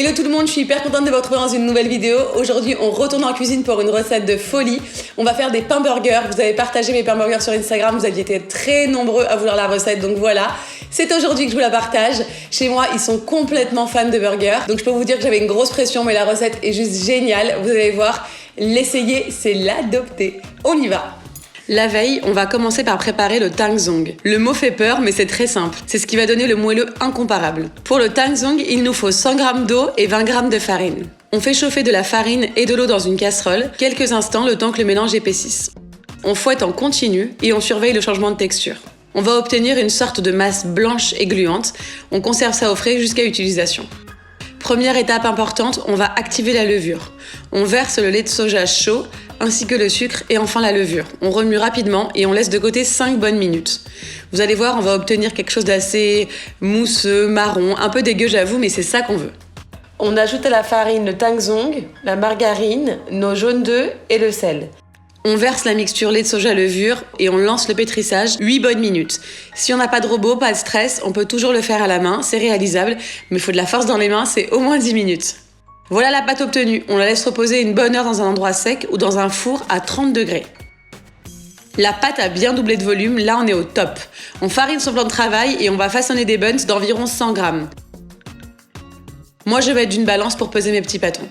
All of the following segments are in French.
Hello tout le monde, je suis hyper contente de vous retrouver dans une nouvelle vidéo. Aujourd'hui, on retourne en cuisine pour une recette de folie. On va faire des pains burgers. Vous avez partagé mes pains burgers sur Instagram, vous aviez été très nombreux à vouloir la recette, donc voilà. C'est aujourd'hui que je vous la partage. Chez moi, ils sont complètement fans de burgers. Donc je peux vous dire que j'avais une grosse pression, mais la recette est juste géniale. Vous allez voir, l'essayer, c'est l'adopter. On y va! La veille, on va commencer par préparer le tangzong. Le mot fait peur, mais c'est très simple. C'est ce qui va donner le moelleux incomparable. Pour le tangzong, il nous faut 100 g d'eau et 20 g de farine. On fait chauffer de la farine et de l'eau dans une casserole, quelques instants le temps que le mélange épaississe. On fouette en continu et on surveille le changement de texture. On va obtenir une sorte de masse blanche et gluante. On conserve ça au frais jusqu'à utilisation. Première étape importante, on va activer la levure. On verse le lait de soja chaud, ainsi que le sucre et enfin la levure. On remue rapidement et on laisse de côté 5 bonnes minutes. Vous allez voir, on va obtenir quelque chose d'assez mousseux, marron, un peu dégueu j'avoue, mais c'est ça qu'on veut. On ajoute à la farine le tangzong, la margarine, nos jaunes d'œufs et le sel. On verse la mixture lait de soja levure et on lance le pétrissage 8 bonnes minutes. Si on n'a pas de robot, pas de stress, on peut toujours le faire à la main, c'est réalisable, mais il faut de la force dans les mains, c'est au moins 10 minutes. Voilà la pâte obtenue, on la laisse reposer une bonne heure dans un endroit sec ou dans un four à 30 degrés. La pâte a bien doublé de volume, là on est au top. On farine son plan de travail et on va façonner des buns d'environ 100 g. Moi je vais être d'une balance pour peser mes petits pâtons.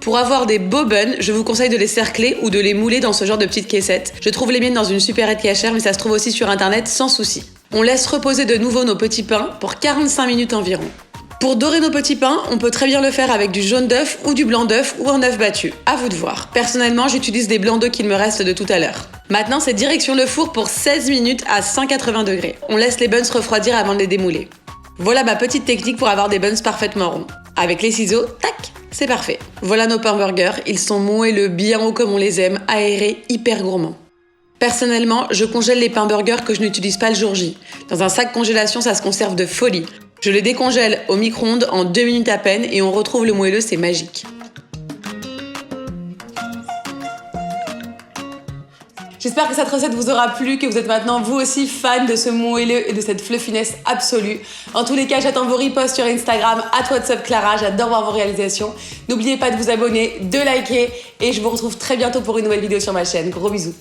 Pour avoir des beaux buns, je vous conseille de les cercler ou de les mouler dans ce genre de petites caissettes. Je trouve les miennes dans une supérette cachère, mais ça se trouve aussi sur internet sans souci. On laisse reposer de nouveau nos petits pains pour 45 minutes environ. Pour dorer nos petits pains, on peut très bien le faire avec du jaune d'œuf ou du blanc d'œuf ou un œuf battu. À vous de voir. Personnellement, j'utilise des blancs d'œufs qu'il me reste de tout à l'heure. Maintenant, c'est direction le four pour 16 minutes à 180 degrés. On laisse les buns refroidir avant de les démouler. Voilà ma petite technique pour avoir des buns parfaitement ronds. Avec les ciseaux, tac, c'est parfait. Voilà nos pains burgers, ils sont moelleux, bien hauts comme on les aime, aérés, hyper gourmands. Personnellement, je congèle les pains burgers que je n'utilise pas le jour J. Dans un sac congélation, ça se conserve de folie. Je les décongèle au micro-ondes en 2 minutes à peine et on retrouve le moelleux, c'est magique. J'espère que cette recette vous aura plu, que vous êtes maintenant vous aussi fan de ce moelleux et de cette fluffiness absolue. En tous les cas, j'attends vos reposts sur Instagram, @whatsupclara, j'adore voir vos réalisations. N'oubliez pas de vous abonner, de liker et je vous retrouve très bientôt pour une nouvelle vidéo sur ma chaîne. Gros bisous.